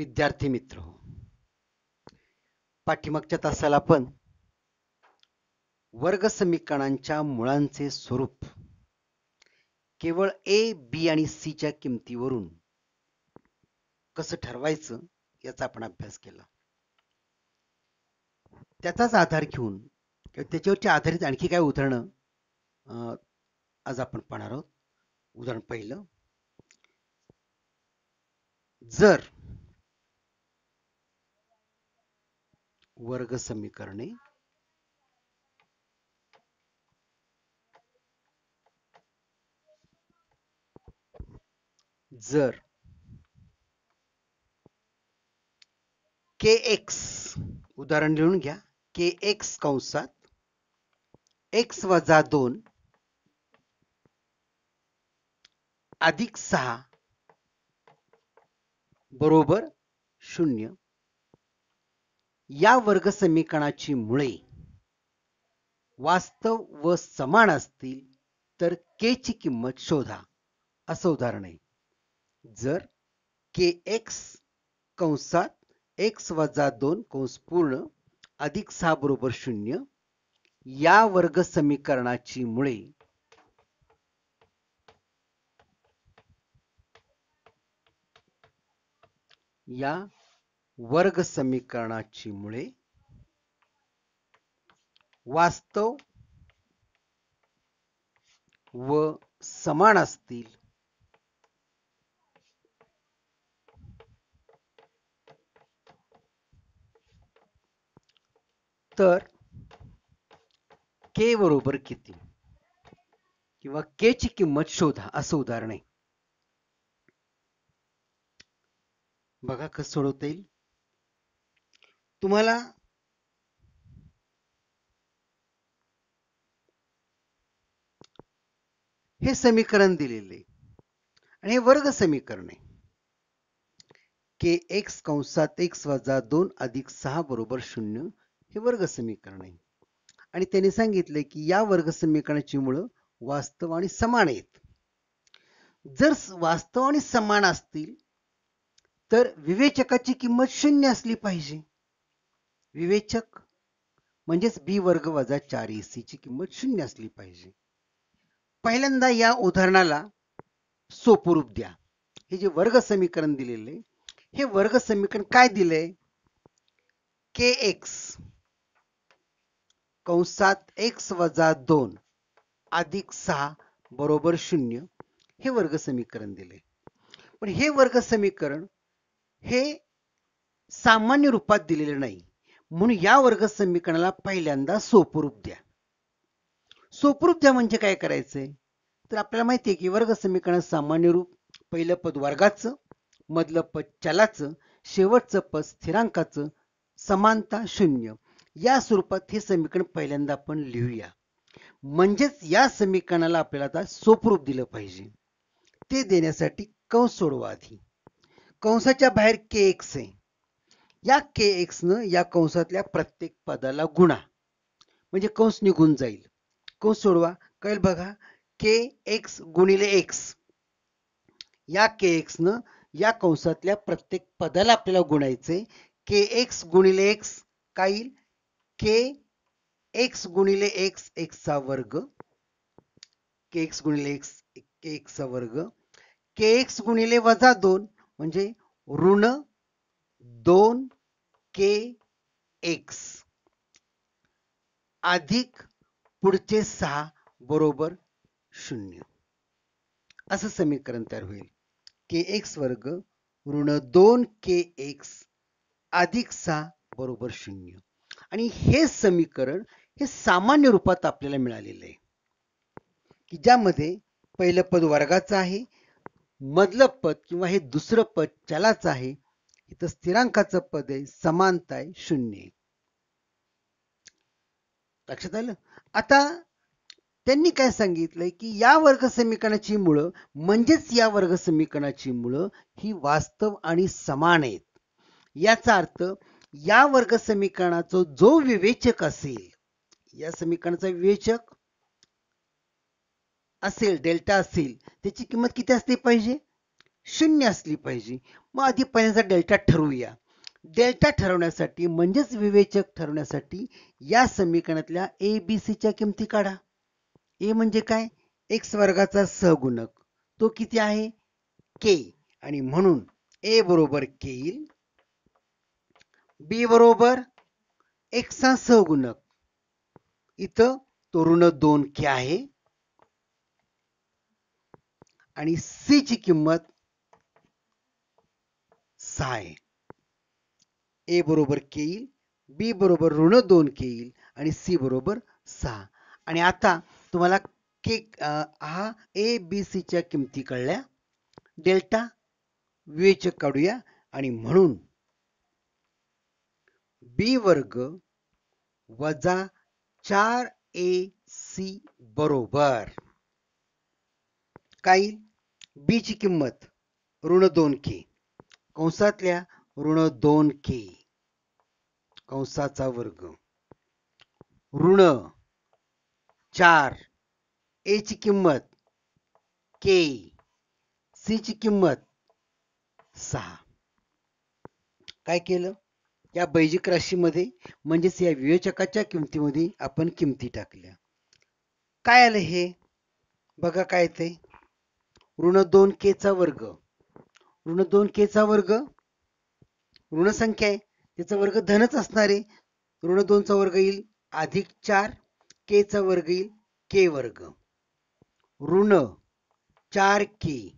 विद्यार्थी मित्र हो, पाठीमागच्या तासाला आपण वर्ग समीकरणांच्या मुळांचे स्वरूप केवळ ए, बी आणि सी च्या किमतीवरून कसं ठरवायचं याचा आपण अभ्यास केला. त्याचाच आधार घेऊन त्याच्यावरची आधारित आणखी काय उदाहरणं आज आपण पाहणार आहोत. उदाहरण पहिलं, जर वर्ग समीकरणे जर kx, उदाहरण लिहून घ्या, kx कंसात x वजा 2 अधिक 6 बरोबर 0 या वर्ग समीकरणाची मुळे वास्तव व समान असतील तर k ची किंमत शोधा, असं उदाहरण आहे. जर kx कंसात x वजा 2 कंस पूर्ण अधिक 6 बरोबर 0 या वर्ग समीकरणाची मुळे वास्तव व समान असतील तर k बरोबर किती किंवा k ची किंमत शोधा, असं उदाहरण आहे. बघा कसं सोडवता येईल. तुम्हाला हे समीकरण दिलेले आणि हे वर्ग समीकरण आहे. kx कंसात x वजा 2 अधिक 6 बरोबर 0 हे वर्ग समीकरण आहे आणि त्यांनी सांगितले की या वर्ग समीकरणाची मुळे वास्तव आणि समान आहेत. जर वास्तव आणि समान असतील तर विवेचकाची किंमत 0 असली पाहिजे. विवेचक म्हणजेच b वर्ग वजा 4ac ची किंमत 0 असली पाहिजे. पहिल्यांदा या उदाहरणाला सोपं रूप द्या. हे जे वर्ग समीकरण दिलेले, हे वर्ग समीकरण काय दिले? kx कंसात x वजा 2 अधिक 6 बरोबर 0 हे वर्ग समीकरण दिले. पण हे वर्ग समीकरण हे सामान्य रूपात दिलेले नाही, म्हणून या वर्ग समीकरणाला पहिल्यांदा सोपं रूप द्या. सोपं रूप द्या म्हणजे काय करायचंय? तर आपल्याला माहिती आहे की वर्ग समीकरण सामान्य रूप पहिलं पद वर्गाचं, मधलं पद चलाचं, शेवटचं पद स्थिरांकाचं, समानता 0 या स्वरूपात हे समीकरण पहिल्यांदा आपण लिहूया. म्हणजेच या समीकरणाला आपल्याला आता सोपं रूप दिलं पाहिजे. ते देण्यासाठी कंस सोडवा आधी. कंसाच्या बाहेर kx आहे. या kx न या कंसातल्या प्रत्येक पदाला गुणा, म्हणजे कंस निघून जाईल. कंस सोडवा, कळेल बघा. kx गुणिले x, या kx न या कंसातल्या प्रत्येक पदाला आपल्याला गुणायचे. kx गुणिले x काय येईल? kx गुणिले x, x चा वर्ग, kx गुणिले x, kx चा वर्ग, kx गुणिले वजा 2 म्हणजे ऋण 2kx अधिक पुढचे 6 बरोबर 0 असं समीकरण तयार होईल. kx वर्ग ऋण 2kx अधिक 6 बरोबर 0 आणि हे समीकरण हे सामान्य रूपात आपल्याला मिळालेलं आहे की ज्यामध्ये पहिलं पद वर्गाचं आहे, मधलं पद किंवा हे दुसरं पद चलाचं आहे, इथं स्थिरांकाचं पद आहे, समानता आहे 0. लक्षात आलं? आता त्यांनी काय सांगितलंय की या वर्ग समीकरणाची मुळं म्हणजेच या वर्ग समीकरणाची मुळं ही वास्तव आणि समान आहेत. याचा अर्थ या वर्ग समीकरणाचा जो विवेचक असेल, या समीकरणाचा विवेचक असेल डेल्टा असेल, त्याची किंमत किती असली पाहिजे? शून्य असली पाहिजे. मग आधी पहिल्यांदा डेल्टा ठरवूया. डेल्टा ठरवण्यासाठी म्हणजेच विवेचक ठरवण्यासाठी या समीकरणातल्या ए बी सीच्या किमती काढा. ए म्हणजे काय? एक्स वर्गाचा सहगुणक, तो किती आहे? के. आणि म्हणून ए बरोबर के येईल, बी बरोबर एक्स चा सहगुणक, इथं तो ऋण 2k आहे, आणि सी ची किंमत 6 आहे. ए बरोबर के येईल, बी बरोबर ऋण 2k येईल आणि सी बरोबर 6. आणि आता तुम्हाला के हा ए बी सी च्या किमती कळल्या. डेल्टा विवेचक काढूया आणि म्हणून बी वर्ग वजा 4ac बरोबर काय येईल? बी ची किंमत ऋण 2k कंसातल्या ऋण 2k कंसाचा वर्ग ऋण 4 ए ची किंमत k सी ची किंमत 6. काय केलं? या बैजिक राशीमध्ये म्हणजेच या विवेचकाच्या किमतीमध्ये आपण किमती टाकल्या. काय आलं हे? बघा काय येते? ऋण 2k चा वर्ग, ऋण 2k चा वर्ग ऋण संख्या आहे, त्याचा वर्ग धनच असणार आहे. ऋण 2 चा वर्ग येईल अधिक 4, k चा वर्ग येईल k वर्ग, ऋण 4k,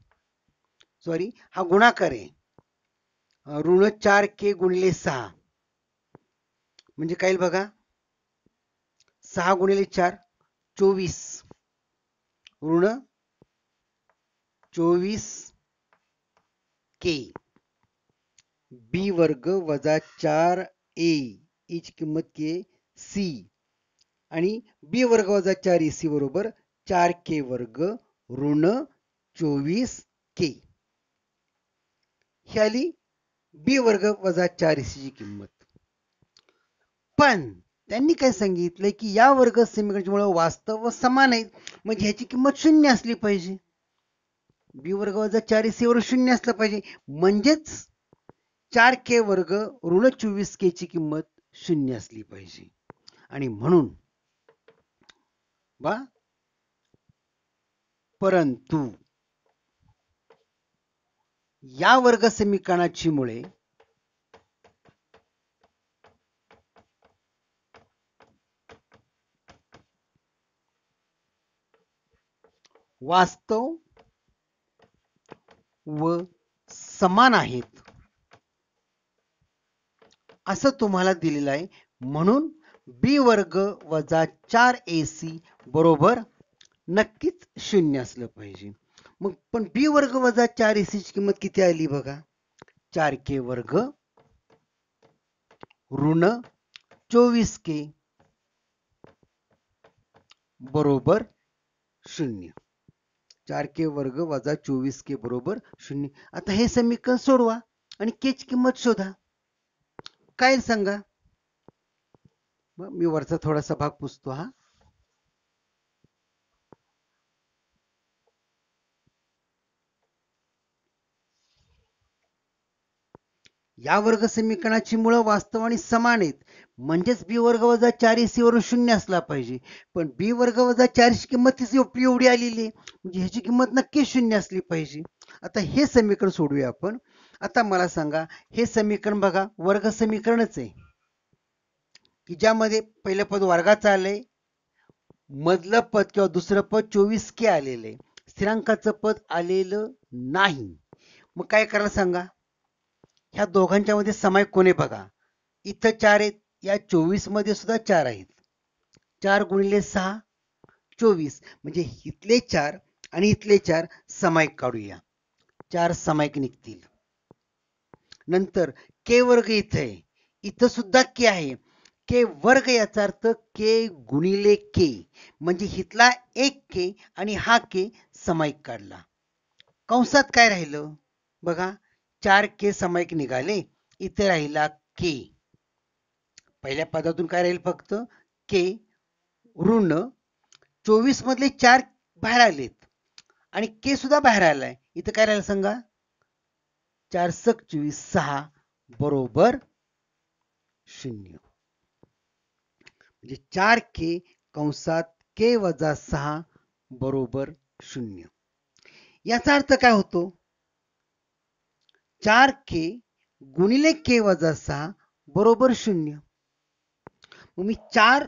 सॉरी हा गुणाकार आहे, ऋण 4k गुणिले 6 म्हणजे काय बघा, 6 गुणिले 4 24, ऋण 24k, बी वर्ग वजा 4a, ई ची किंमत k, सी आणि बी वर्ग वजा 4ac बरोबर 4k वर्ग ऋण 24k. ही आली बी वर्ग वजा 4ac ची किंमत. पण त्यांनी काय सांगितलं की या वर्ग समीकरणामुळे वास्तव समान आहेत, म्हणजे ह्याची किंमत 0 असली पाहिजे. बी वर्ग वजा 4ac वर 0 असलं पाहिजे, म्हणजेच 4k वर्ग ऋण 24k ची किंमत 0 असली पाहिजे. आणि म्हणून बा परंतु या वर्ग समीकरणाची मुळे वास्तव व समान आहेत असं तुम्हाला दिलेलं आहे. म्हणून बी वर्ग वजा 4ac बरोबर नक्कीच 0 असलं पाहिजे. मग पण बी वर्ग वजा 4ac ची किंमत किती आली बघा, 4k वर्ग ऋण 24k बरोबर 0. 4k वर्ग वजा 24k बरोबर 0. आता हे समीकरण सोडवा आणि k ची किंमत शोधा. काय सांगा? मी वरचा थोडासा भाग पुसतो हा. या वर्ग समीकरणाची मुळे वास्तव आणि समान आहेत, म्हणजेच बी वर्ग वजा 4ac वरून 0 असला पाहिजे. पण बी वर्ग वजा 4 ची किंमत एवढी आलेली आहे, म्हणजे ह्याची किंमत नक्की 0 असली पाहिजे. आता हे समीकरण सोडूया आपण. आता मला सांगा, हे समीकरण बघा वर्ग समीकरणच आहे की ज्यामध्ये पहिलं पद वर्गाचं आलंय, मधलं पद किंवा दुसरं पद 24k आलेलं आहे, स्थिरांकाचं पद आलेलं नाही. मग काय करायला सांगा? ह्या दोघांच्या मध्ये समाय कोण बघा, इथं 4 आहेत, या 24 मध्ये सुद्धा 4 आहेत. 4 गुणिले 6 24, म्हणजे इथले 4 आणि इथले 4 समायिक काढूया, 4 समायिक निघतील. नंतर k वर्ग इथे आहे, इथं सुद्धा k आहे, k वर्ग याचा अर्थ k गुणिले k, म्हणजे इथला 1k आणि हा k समायिक काढला. कंसात काय राहिलं बघा, 4k समायिक निघाले, इथे राहिला k. पहिल्या पदातून काय राहील? फक्त k ऋण 24 मधले 4 बाहेर आलेत आणि k सुद्धा बाहेर आलाय. इथे काय राहिलं सांगा? 4 सक 24 6 बरोबर 0. म्हणजे 4k कंसात k वजा 6 बरोबर 0. याचा अर्थ काय होतो? 4k गुणिले k वजा 6 बरोबर 0. मग मी 4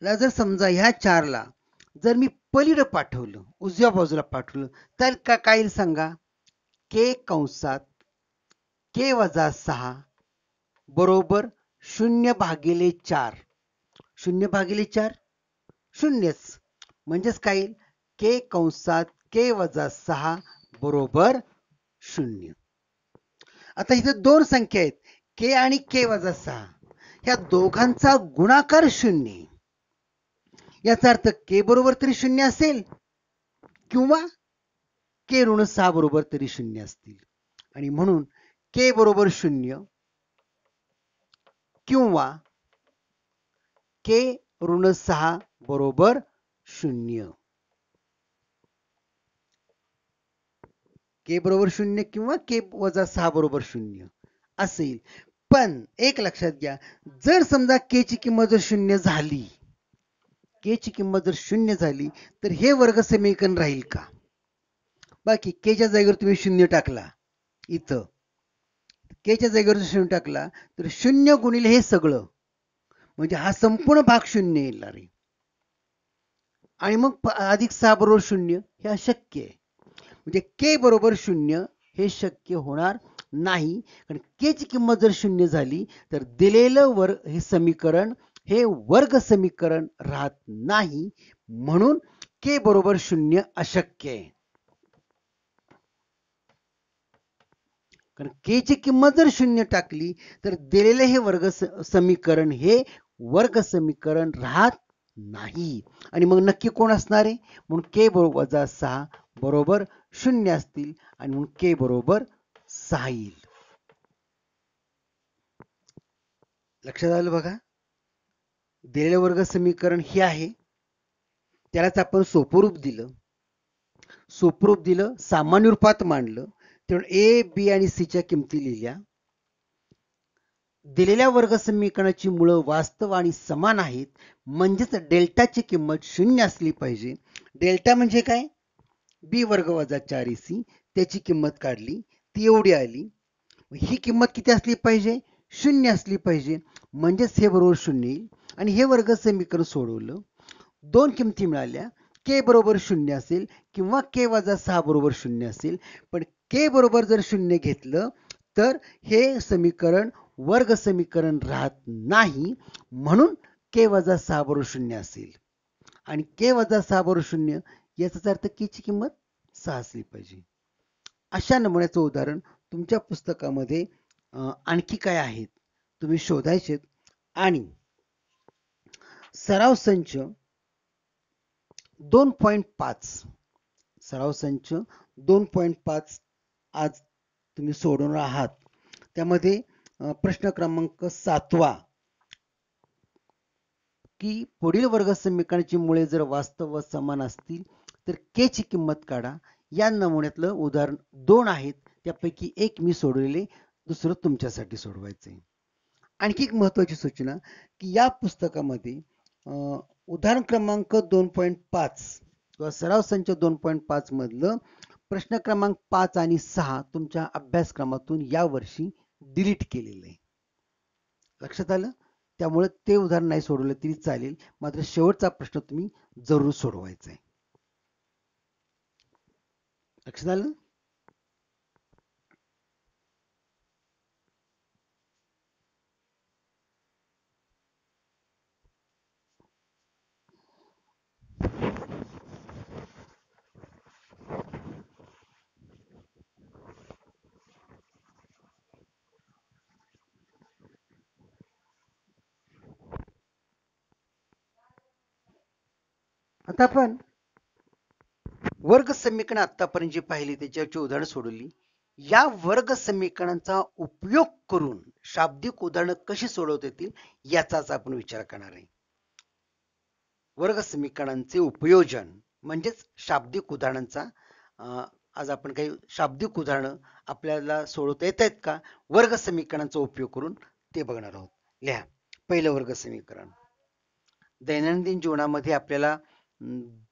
ला जर समजा ह्या 4 ला जर मी पलीकडे पाठवलं, उजव्या बाजूला पाठवलं, तर काय येईल सांगा? k कंसात k वजा 6 बरोबर 0 भागिले 4. 0 भागिले 4 शून्यच. म्हणजेच काय येईल? k कंसात k वजा 6 बरोबर 0. आता इथे दोन संख्या आहेत, k आणि k वजा 6. ह्या दोघांचा गुणाकार 0. याचा अर्थ k बरोबर तरी 0 असेल किंवा k ऋण 6 बरोबर तरी 0 असतील. आणि म्हणून k बरोबर 0 किंवा k ऋण 6 बरोबर 0. k बरोबर 0 किंवा k वजा 6 बरोबर 0 असेल. पण एक लक्षात घ्या, जर समजा k ची किंमत जर 0 झाली, k ची किंमत जर 0 झाली तर हे वर्ग समीकरण राहील का? बाकी k च्या जागेवर तुम्ही 0 टाकला, इथं k च्या जागेवर 0 टाकला तर 0 गुणिले हे सगळं, म्हणजे हा संपूर्ण भाग 0 येणार आहे. आणि मग अधिक 6 बरोबर 0 हे अशक्य आहे. म्हणजे k बरोबर 0 हे शक्य होणार नाही. कारण k ची किंमत जर 0 झाली तर दिलेलं हे समीकरण हे वर्ग समीकरण राहत नाही. म्हणून k बरोबर 0 अशक्य आहे. कारण k ची किंमत जर 0 टाकली तर दिलेले हे वर्ग समीकरण हे वर्ग समीकरण राहत नाही. आणि मग नक्की कोण असणार आहे? म्हणून k बरोबर वजा 6 बरोबर 0 असतील आणि म्हणून k बरोबर 6 येईल. लक्षात आलं बघा? दिलेलं वर्ग समीकरण हे आहे, त्यालाच आपण सोपं रूप दिलं. सोपं रूप दिलं, सामान्य रूपात मांडलं, तेव्हा a, b आणि c च्या किमती लिहिल्या. दिलेल्या वर्ग समीकरणाची मुळं वास्तव आणि समान आहेत, म्हणजेच डेल्टाची किंमत 0 असली पाहिजे. डेल्टा म्हणजे काय? b वर्ग वजा 4ac, त्याची किंमत काढली, ती एवढी आली. ही किंमत किती असली पाहिजे? 0 असली पाहिजे, म्हणजेच हे बरोबर 0 येईल. आणि हे वर्ग समीकरण सोडवलं, दोन किमती मिळाल्या, k बरोबर 0 असेल किंवा k वजा 6 बरोबर 0 असेल. पण k बरोबर जर 0 घेतलं तर हे समीकरण वर्ग समीकरण राहत नाही. म्हणून k वजा 6 बरोबर 0 असेल. आणि k वजा 6 बरोबर 0 याचा अर्थ k ची किंमत 6 असली पाहिजे. अशा नमुन्याचं उदाहरण तुमच्या पुस्तकामध्ये आणखी काय आहेत तुम्ही शोधायचे. आणि सराव संच 2.5 सराव संच 2.5 आज तुम्ही सोडवणार आहात. त्यामध्ये प्रश्न क्रमांक 7 की पुढील वर्ग समीकरणाची मुळे जर वास्तव व समान असतील तर k ची किंमत काढा. या नमुन्यातलं उदाहरण 2 आहेत, त्यापैकी एक मी सोडवलेले, दुसरं तुमच्यासाठी सोडवायचंय. आणखी एक महत्वाची सूचना की या पुस्तकामध्ये उदाहरण क्रमांक 2.5 किंवा सराव संच 2.5 मधलं प्रश्न क्रमांक 5 आणि 6 तुमच्या अभ्यासक्रमातून यावर्षी डिलीट केलेलं आहे. लक्षात आलं? त्यामुळे ते उदाहरण नाही सोडवलं तरी चालेल, मात्र शेवटचा प्रश्न तुम्ही जरूर सोडवायचा आहे. लक्षात आलं? आता आपण वर्ग समीकरण आतापर्यंत जी पाहिली त्याच्याची उदाहरण सोडवली. या वर्ग समीकरणांचा उपयोग करून शाब्दिक उदाहरणं कशी सोडवता येतील याचाच आपण विचार करणार आहे. वर्ग समीकरणांचे उपयोजन म्हणजेच शाब्दिक उदाहरणांचा आज आपण काही शाब्दिक उदाहरणं आपल्याला सोडवता येत आहेत का वर्ग समीकरणांचा उपयोग करून ते बघणार आहोत. लिहा. पहिलं वर्ग समीकरण. दैनंदिन जीवनामध्ये आपल्याला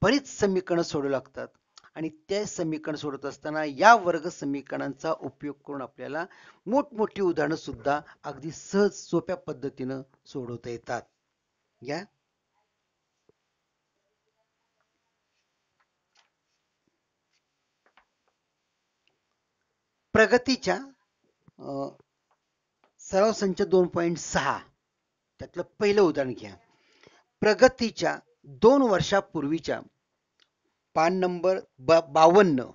बरीच समीकरणं सोडवू लागतात आणि ते समीकरण सोडवत असताना या वर्ग समीकरणांचा उपयोग करून आपल्याला मोठमोठी उदाहरणं सुद्धा अगदी सहज सोप्या पद्धतीनं सोडवता येतात. या प्रगतीच्या सराव संच 2.6 त्यातलं पहिलं उदाहरण घ्या. प्रगतीच्या 2 वर्षापूर्वीच्या पान नंबर 52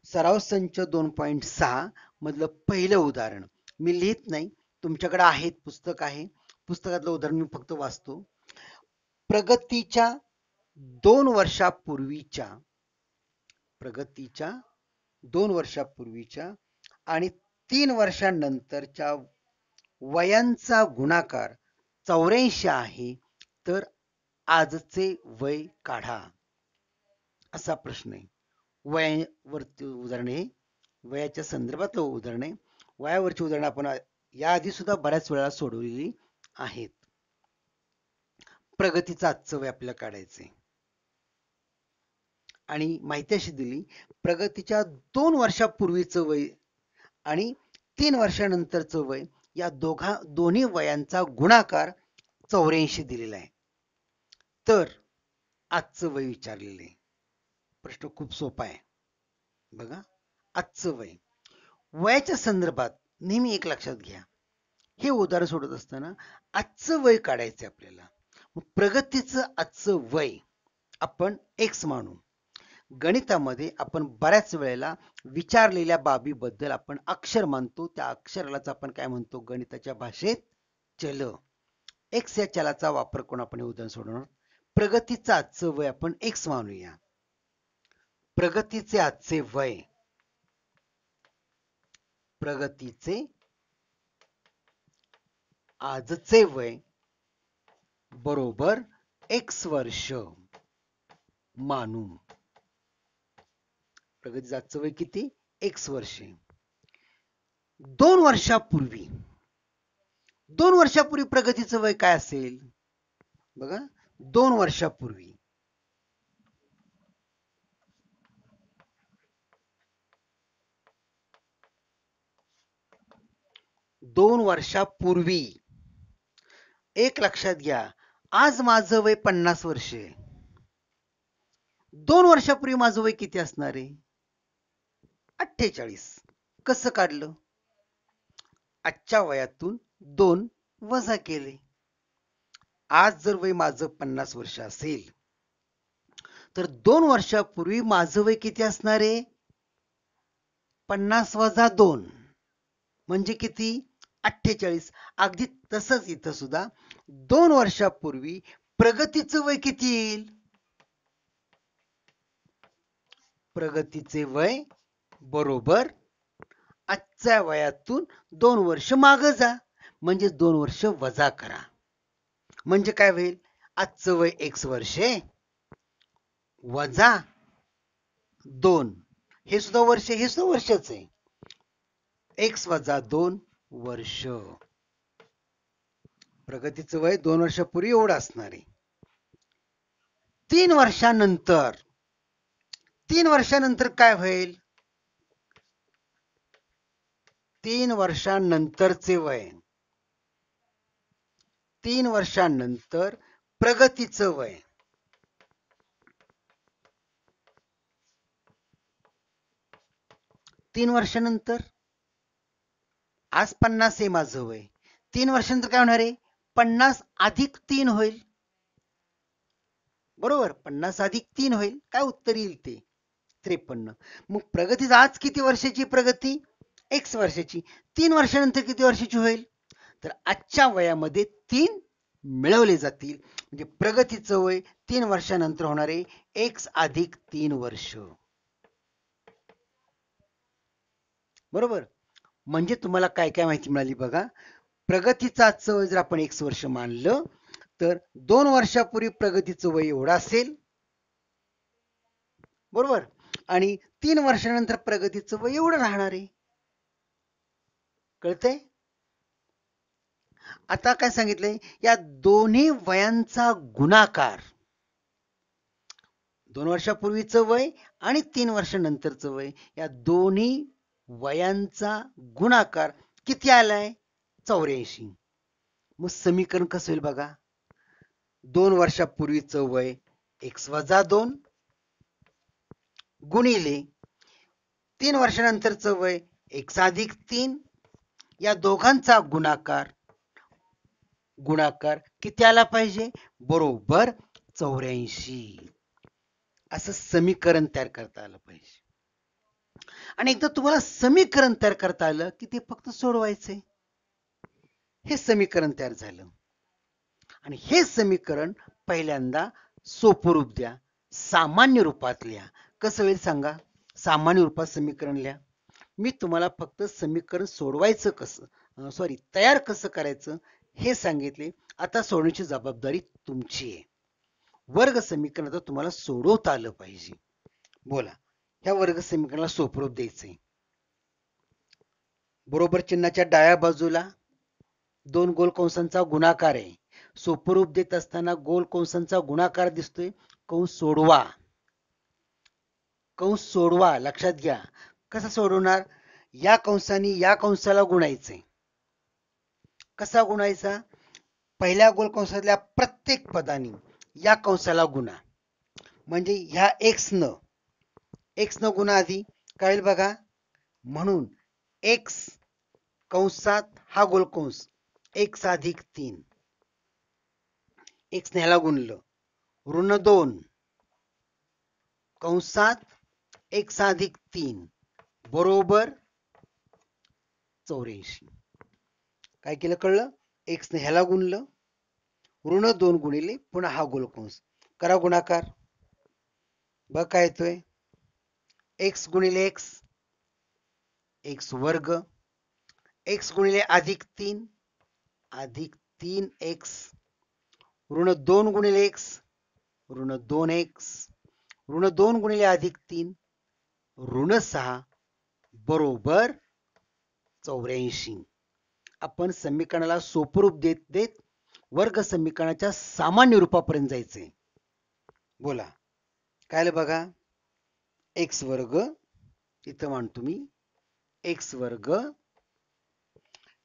सराव संच 2.6 मधलं पहिलं उदाहरण मी लिहित नाही, तुमच्याकडे आहेत, पुस्तक आहे, पुस्तकातलं उदाहरण मी फक्त वाचतो. प्रगतीच्या 2 वर्षापूर्वीच्या आणि 3 वर्षांनंतरच्या वयांचा गुणाकार 84 आहे, तर आजचे वय काढा. असा प्रश्न आहे. वयावरती उदाहरण आहे, वयाच्या संदर्भातलं उदाहरण आहे. वयावरची उदाहरण आपण याआधी सुद्धा बऱ्याच वेळा सोडवलेली आहेत. प्रगतीचं आजचं वय आपल्याला काढायचंय आणि माहिती अशी दिली, प्रगतीच्या 2 वर्षापूर्वीचं वय आणि 3 वर्षानंतरचं वय या दोन्ही वयांचा गुणाकार 84 दिलेला आहे. तर आजचं वय विचारलेलं आहे. प्रश्न खूप सोपा आहे. बघा, आजचं वय. वयाच्या संदर्भात नेहमी एक लक्षात घ्या, हे उदाहरण सोडत असताना आजचं वय काढायचं आपल्याला. प्रगतीचं आजचं वय आपण x मानू. गणितामध्ये आपण बऱ्याच वेळेला विचारलेल्या बाबीबद्दल आपण अक्षर मानतो, त्या अक्षरालाच आपण काय म्हणतो गणिताच्या भाषेत चल. x या चलाचा वापर करून आपण हे उदाहरण सोडवणार. प्रगतीचं आजचं वय आपण x मानूया. प्रगतीचे आजचे वय, प्रगतीचे आजचे वय बरोबर x वर्ष मानू. प्रगतीचं आजचं वय किती? x वर्षे. 2 वर्षापूर्वी प्रगतीचं वय काय असेल? बघा, 2 वर्षापूर्वी एक लक्षात घ्या, आज माझं वय 50 वर्षे आहे. 2 वर्षापूर्वी माझं वय किती असणार आहे? 48. कसं काढलं? आजच्या वयातून 2 वजा केले. आज जर वय माझं 50 वर्ष असेल तर 2 वर्षापूर्वी माझं वय किती असणार आहे? 50 वजा 2 म्हणजे किती? 48. अगदी तसंच इथं सुद्धा 2 वर्षापूर्वी प्रगतीचं वय किती येईल? प्रगतीचे वय बरोबर आजच्या वयातून 2 वर्ष मागं जा, म्हणजे 2 वर्ष वजा करा. म्हणजे काय होईल? आजचं वय x वर्षे वजा 2, हे सुद्धा वर्ष, हे सुद्धा वर्षच आहे. x वजा 2 वर्ष. प्रगतीचं वय 2 वर्षापूर्वी एवढं असणार आहे. 3 वर्षानंतर काय होईल? 3 वर्षानंतरचे वय, 3 वर्षानंतर प्रगतीचं वय. तीन वर्षानंतर आज 50 आहे माझं वय, 3 वर्षानंतर काय होणार आहे? 50 अधिक 3 होईल. बरोबर, 50 अधिक 3 होईल. काय उत्तर येईल ते? 53. मग प्रगती आज किती वर्षाची? प्रगती x वर्षाची. 3 वर्षानंतर किती वर्षाची होईल? तर आजच्या वयामध्ये 3 मिळवले जातील, म्हणजे प्रगतीचं वय 3 वर्षानंतर होणार आहे x अधिक 3 वर्ष. बरोबर, म्हणजे तुम्हाला काय काय माहिती मिळाली बघा. प्रगतीचं आजचं वय जर आपण x वर्ष मानलं तर 2 वर्षापूर्वी प्रगतीचं वय एवढं असेल. बरोबर, आणि 3 वर्षानंतर प्रगतीचं वय एवढं राहणार आहे. कळतंय? आता काय सांगितलंय, या दोन्ही वयांचा गुणाकार, 2 वर्षापूर्वीचं वय आणि 3 वर्षानंतरचं वय, या दोन्ही वयांचा गुणाकार किती आलाय? 84. मग समीकरण कसं होईल बघा. 2 वर्षापूर्वीचं वय x-2 गुणिले 3 वर्षानंतरचं वय x+3, या दोघांचा गुणाकार किती आला पाहिजे? बरोबर 84. असं समीकरण तयार करता आलं पाहिजे. आणि एकदा तुम्हाला समीकरण तयार करता आलं की ते फक्त सोडवायचे. हे समीकरण तयार झालं. आणि हे समीकरण पहिल्यांदा सोपं रूप द्या, सामान्य रूपात लिहा. कसं होईल सांगा? सामान्य रूपात समीकरण लिहा. मी तुम्हाला फक्त समीकरण सोडवायचं कसं, तयार कसं करायचं हे सांगितले. आता सोडवण्याची जबाबदारी तुमची आहे. वर्ग समीकरण आता तुम्हाला सोडवता आलं पाहिजे. बोला, ह्या वर्ग समीकरणाला सोपं रूप द्यायचंय. बरोबर चिन्हाच्या डाव्या बाजूला 2 गोल कंसांचा गुणाकार आहे. सोपं रूप देत असताना गोल कंसांचा गुणाकार दिसतोय. कंस सोडवा. लक्षात घ्या. कसं सोडवणार? या कंसाने या कंसाला गुणायचंय. कसा गुणायचा? पहिल्या गोल कंसातल्या प्रत्येक पदाने या कंसाला गुणा. म्हणजे ह्या x न गुणा आधी काय बघा. म्हणून x कंसात हा गोल कंस x+3, x ने ह्याला गुणलं, -2 कंसात x+3 बरोबर 84. काय केलं कळलं? x ने ह्याला गुणलं, -2 गुणिले पुन्हा हा गोल कंस, करा गुणाकार. बघ काय येतोय? x गुणिले x वर्ग, x गुणिले +3 3x, -2 गुणिले x -2x, -2 गुणिले +3 -6 बरोबर 84. आपण समीकरणाला सोपं रूप देत देत वर्ग समीकरणाच्या सामान्य रूपापर्यंत जायचंय. बोला काय बघा. x वर्ग इथं मांडतो मी, x वर्ग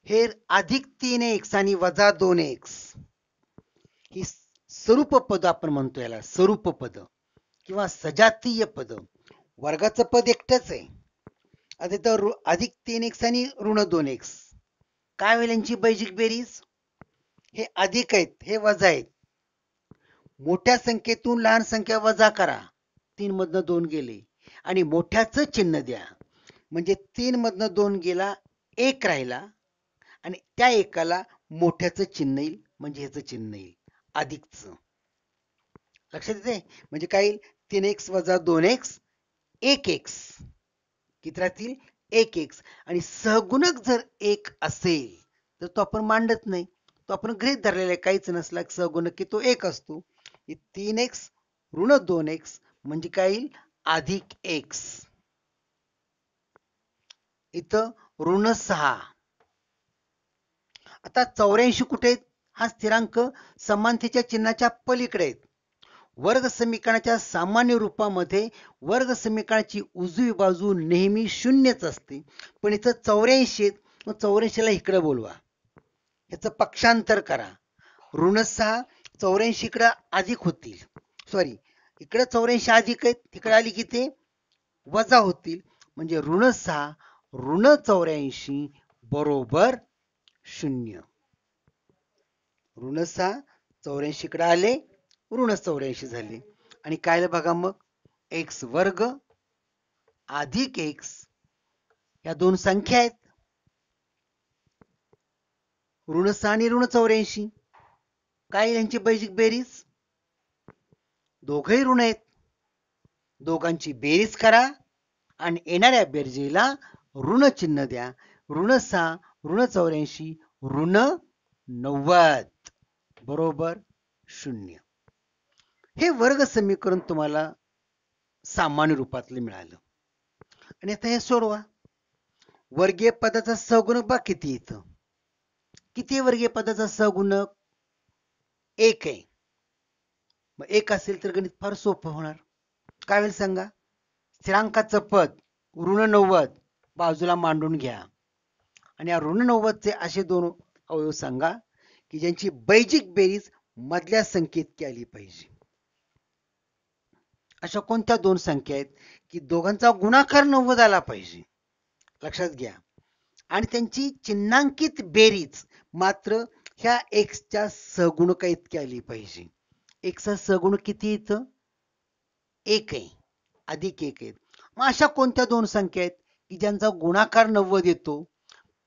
हे +3x आणि -2x, ही स्वरूप पद आपण म्हणतो. याला स्वरूप पद किंवा सजातीय पद. वर्गाचं पद एकटंच आहे. आता इथं +3x आणि -2x काय होईल? यांची बेरीज बेरीज. हे अधिक आहेत, हे वजा आहेत. मोठ्या संख्येतून लहान संख्या वजा करा. 3 मधनं 2 गेले आणि मोठ्याचं चिन्ह द्या. म्हणजे 3 मधनं 2 गेला, 1 राहिला आणि त्या एकाला मोठ्याचं चिन्ह येईल. म्हणजे ह्याचं चिन्ह येईल अधिकचं. लक्षात येते? म्हणजे काय येईल? 3x - 2x 1x. किती राहतील? 1x. आणि सहगुणक जर 1 असेल तर तो आपण मांडत नाही, तो आपण गृहीत धरलेला आहे. काहीच नसला सहगुणक की तो 1 असतो. 3x - 2x म्हणजे काय येईल? अधिक x. इथं -6. आता 84 कुठे आहेत? हा स्थिरांक समानतेच्या चिन्हाच्या पलीकडे आहेत. वर्ग समीकरणाच्या सामान्य रूपामध्ये वर्ग समीकरणाची उजवी बाजू नेहमी 0च असते. पण इथं 84 आहेत. मग 84ला इकडे बोलवा. याचं पक्षांतर करा. -6 84 इकडे अधिक होतील. इकडे 84 अधिक आहेत, तिकडे आली की ते वजा होतील. म्हणजे -6 -84 बरोबर 0. -6 84 इकडे आले, -84 झाले. आणि काय बघा मग, x वर्ग अधिक x या दोन संख्या आहेत. -6 आणि -84 काय यांची बेरीज? दोघही ऋण आहेत. दोघांची बेरीज करा आणि येणाऱ्या बेरजेला ऋण चिन्ह द्या. -6 -84 -90 बरोबर 0. हे वर्ग समीकरण तुम्हाला सामान्य रूपातलं मिळालं. आणि आता हे सोडवा. वर्गीय पदाचा सहगुणक बघ किती येतं. किती वर्गीय पदाचा सहगुणक? 1 आहे. मग 1 असेल तर गणित फार सोपं होणार. काय होईल सांगा? स्थिरांकाचं पद ऋण 90 बाजूला मांडून घ्या आणि या ऋण 90चे असे दोन अवयव सांगा की ज्यांची बैजिक बेरीज मधल्या संख्येत इतकी आली पाहिजे. अशा कोणत्या दोन संख्या आहेत की दोघांचा गुणाकार 90 आला पाहिजे? लक्षात घ्या. आणि त्यांची चिन्हांकित बेरीज मात्र ह्या एक्सच्या सहगुणका इतकी आली पाहिजे. एक्सचा सहगुणक किती येतं? 1 आहे. अधिक 1 आहे. मग अशा कोणत्या दोन संख्या आहेत की ज्यांचा गुणाकार 90 येतो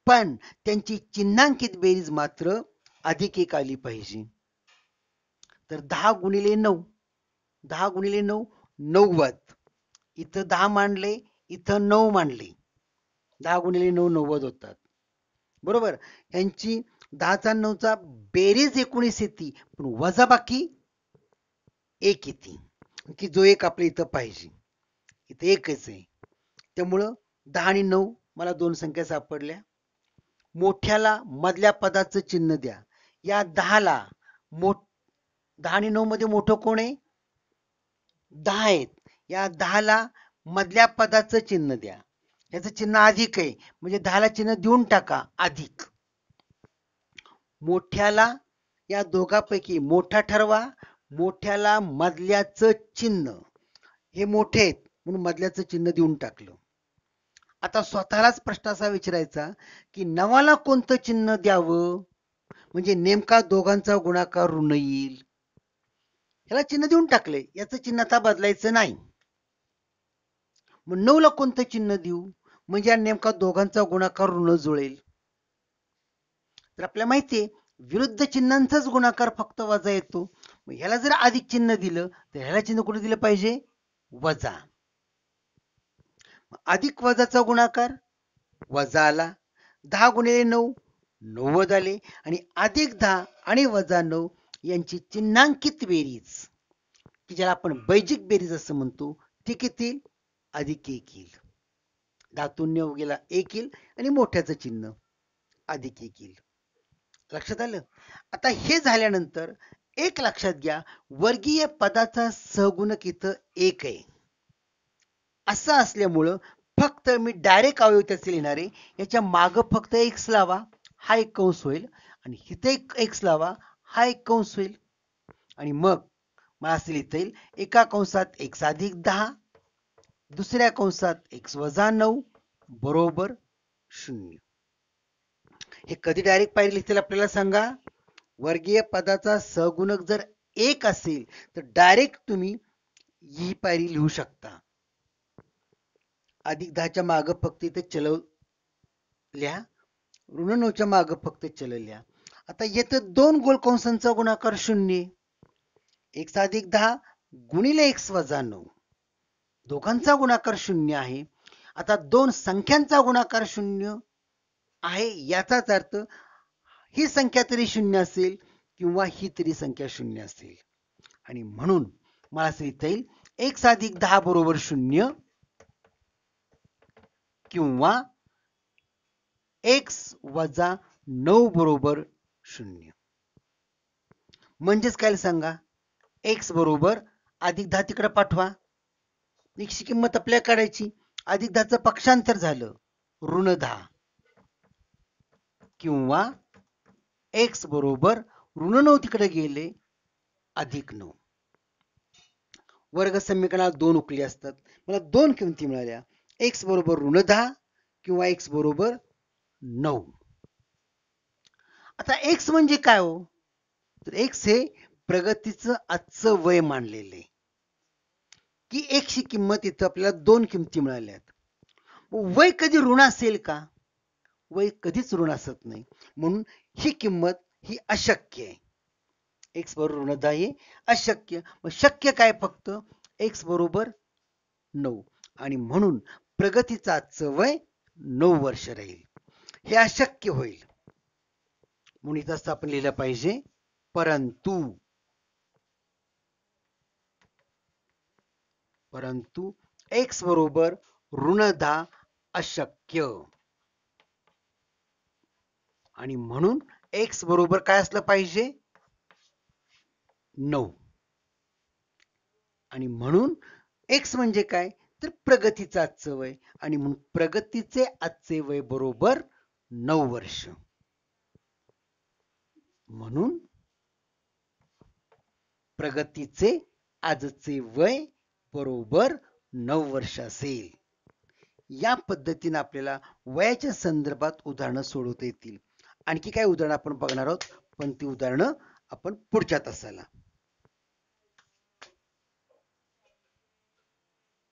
पण त्यांची चिन्हांकित बेरीज मात्र अधिक 1 आली पाहिजे? तर 10 गुणिले 9, 10 गुणिले 9 90. इथं 10 मांडले, इथं 9 मांडले. 10 गुणिले 9 90 होतात. बरोबर. यांची 10चा 9चा बेरीज 19 येते पण वजाबाकी 1 येते की जो एक आपल्या इथं पाहिजे. इथं एकच आहे. त्यामुळं 10 आणि 9 मला दोन संख्या सापडल्या. मोठ्याला मधल्या पदाचं चिन्ह द्या. या 10ला 10 आणि 9 मध्ये मोठं कोण आहे? 10 आहेत. या 10ला मधल्या पदाचं चिन्ह द्या. याचं चिन्ह अधिक आहे म्हणजे 10ला चिन्ह देऊन टाका अधिक. मोठ्याला या दोघांपैकी मोठा ठरवा. मोठ्याला मधल्याचं चिन्ह, हे मोठे आहेत म्हणून मधल्याचं चिन्ह देऊन टाकलं. आता स्वतःलाच प्रश्न असा विचारायचा की 9ला कोणतं चिन्ह द्यावं म्हणजे नेमका दोघांचा गुणाकार ऋण येईल? ह्याला चिन्ह देऊन टाकले, याचं चिन्ह आता बदलायचं नाही. मग 9ला कोणतं चिन्ह देऊ म्हणजे नेमका दोघांचा गुणाकार ऋण जुळेल? तर आपल्याला माहितीये विरुद्ध चिन्हांचाच गुणाकार फक्त वजा येतो. मग ह्याला जर अधिक चिन्ह दिलं तर ह्याला चिन्ह कुठे दिलं पाहिजे? वजा. अधिक वजाचा गुणाकार वजा आला. 10 गुणिले 9 90 आले आणि अधिक 10 आणि वजा 9 यांची चिन्हांकित बेरीज की ज्याला आपण बैजिक बेरीज असं म्हणतो ती किती? अधिक 1 येईल. धातून 9 गेला 1 येईल आणि मोठ्याचं चिन्ह अधिक 1 येईल. लक्षात आलं? आता हे झाल्यानंतर एक लक्षात घ्या, वर्गीय पदाचा सहगुणक इथं 1 आहे. असं असल्यामुळं फक्त मी डायरेक्ट अवयव त्याचे लिहिणार आहे. याच्या माग फक्त x लावा, हा एक कंस होईल आणि इथे एक x लावा, हा एक कंस होईल आणि मग मला असं लिहिता येईल एका कंसात x अधिक 10, दुसऱ्या कंसात x वजा 9 बरोबर 0. हे कधी डायरेक्ट पायरी लिहितील आपल्याला सांगा? वर्गीय पदाचा सहगुणक जर 1 असेल तर डायरेक्ट तुम्ही ही पायरी लिहू शकता. अधिक 10च्या मागे फक्त इथे चल लिहा, ऋण 9च्या मागे फक्त चल लिहा. आता येतं दोन गोल कंसांचा गुणाकार 0. x अधिक 10 गुणिले x वजा 9 दोघांचा गुणाकार 0 आहे. आता दोन संख्यांचा गुणाकार 0 आहे याचाच अर्थ ही संख्या तरी 0 असेल किंवा ही तरी संख्या 0 असेल आणि म्हणून मला असं लिहिता येईल x अधिक 10 बरोबर 0 किंवा x वजा 9 बरोबर 0. म्हणजेच काय सांगा? x बरोबर अधिक 10 तिकडे पाठवा, x ची किंमत आपल्या काढायची. अधिक 10चं पक्षांतर झालं ऋण 10 किंवा x बरोबर ऋण 9 तिकडे गेले अधिक 9. वर्ग समीकरणात दोन उकली असतात. मला दोन किमती मिळाल्या, x बरोबर ऋण 10 किंवा x बरोबर 9. आता x म्हणजे काय हो? तर x हे प्रगतीचं आजचं वय मानलेले की x ची किंमत इथं आपल्याला दोन किमती मिळाल्यात. वय कधी ऋण असेल का? वय कधीच ऋण असत नाही. म्हणून ही किंमत ही अशक्य आहे. x बरोबर ऋण 10 हे अशक्य. मग शक्य काय? फक्त x बरोबर 9 आणि म्हणून प्रगतीचं आजचं वय 9 वर्ष राहील. हे अशक्य होईल. म्हणून इथं आपण लिहिलं पाहिजे परंतु परंतु x बरोबर ऋण 10 अशक्य. आणि म्हणून x बरोबर काय असलं पाहिजे? 9. आणि म्हणून x म्हणजे काय? तर प्रगतीचं आजचं वय. आणि म्हणून प्रगतीचे आजचे वय बरोबर 9 वर्ष. म्हणून प्रगतीचे आजचे वय बरोबर 9 वर्ष असेल. या पद्धतीने आपल्याला वयाच्या संदर्भात उदाहरणं सोडवता येतील. आणखी काय उदाहरणं आपण बघणार आहोत, पण ती उदाहरणं आपण पुढच्या तासाला.